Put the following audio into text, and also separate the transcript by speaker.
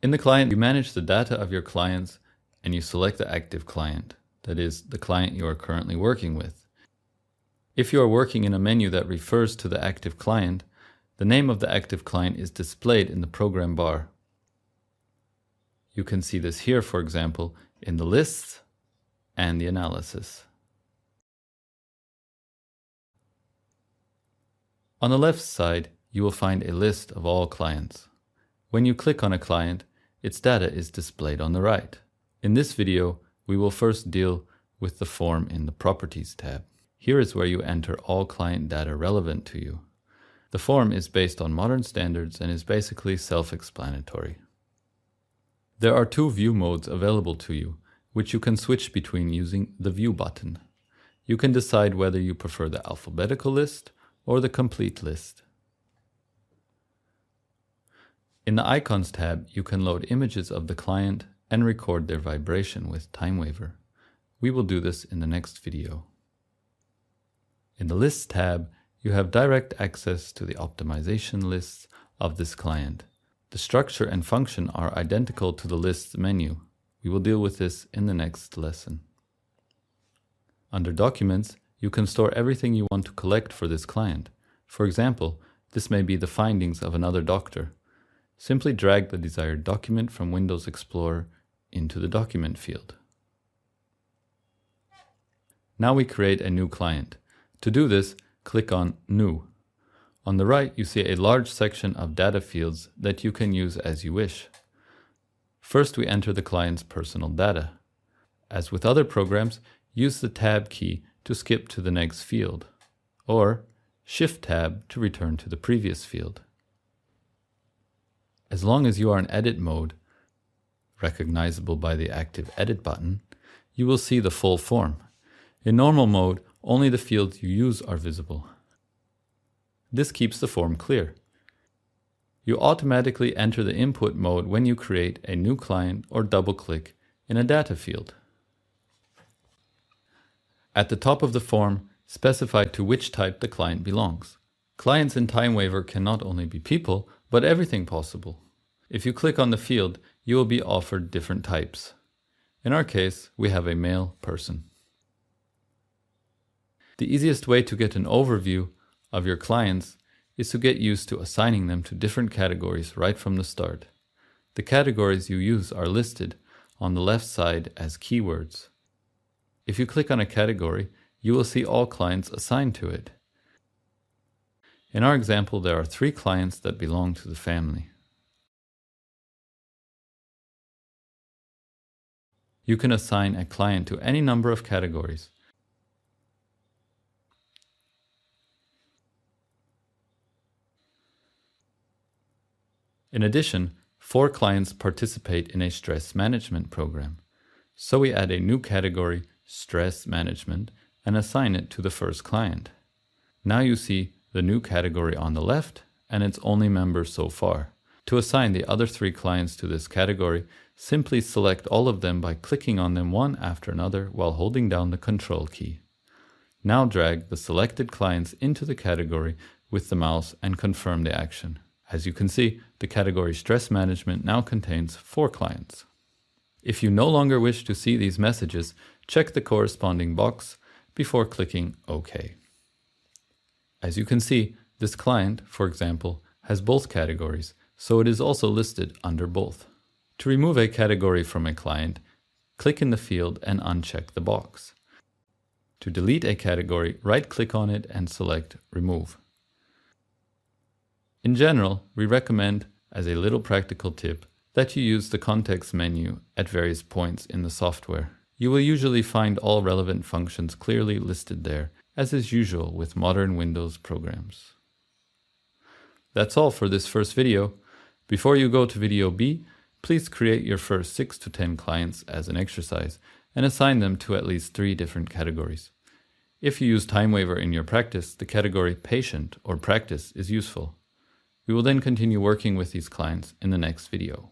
Speaker 1: In the client, you manage the data of your clients and you select the active client, that is, the client you are currently working with. If you are working in a menu that refers to the active client, the name of the active client is displayed in the program bar. You can see this here, for example, in the lists and the analysis. On the left side, you will find a list of all clients. When you click on a client, its data is displayed on the right. In this video, we will first deal with the form in the Properties tab. Here is where you enter all client data relevant to you. The form is based on modern standards and is basically self-explanatory. There are two view modes available to you, which you can switch between using the View button. You can decide whether you prefer the alphabetical list or the complete list. In the Icons tab, you can load images of the client and record their vibration with TimeWaver. We will do this in the next video. In the Lists tab, you have direct access to the optimization lists of this client. The structure and function are identical to the Lists menu. We will deal with this in the next lesson. Under Documents, you can store everything you want to collect for this client. For example, this may be the findings of another doctor. Simply drag the desired document from Windows Explorer into the Document field. Now we create a new client. To do this, click on New. On the right, you see a large section of data fields that you can use as you wish. First, we enter the client's personal data. As with other programs, use the Tab key to skip to the next field, or Shift-Tab to return to the previous field. As long as you are in edit mode, recognizable by the active Edit button, you will see the full form. In normal mode, only the fields you use are visible. This keeps the form clear. You automatically enter the input mode when you create a new client or double-click in a data field. At the top of the form, specify to which type the client belongs. Clients in TimeWaver can not only be people, but everything possible. If you click on the field, you will be offered different types. In our case, we have a male person. The easiest way to get an overview of your clients is to get used to assigning them to different categories right from the start. The categories you use are listed on the left side as keywords. If you click on a category, you will see all clients assigned to it. In our example, there are 3 clients that belong to the family. You can assign a client to any number of categories. In addition, 4 clients participate in a stress management program. So we add a new category, Stress Management, and assign it to the first client. Now you see the new category on the left and its only members so far. To assign the other 3 clients to this category, simply select all of them by clicking on them one after another while holding down the Control key. Now drag the selected clients into the category with the mouse and confirm the action. As you can see, the category Stress Management now contains 4 clients. If you no longer wish to see these messages, check the corresponding box before clicking OK. As you can see, this client, for example, has both categories, so it is also listed under both. To remove a category from a client, click in the field and uncheck the box. To delete a category, right-click on it and select Remove. In general, we recommend, as a little practical tip, that you use the context menu at various points in the software. You will usually find all relevant functions clearly listed there, as is usual with modern Windows programs. That's all for this first video. Before you go to video B, please create your first 6 to 10 clients as an exercise and assign them to at least 3 different categories. If you use TimeWaver in your practice, the category Patient or Practice is useful. We will then continue working with these clients in the next video.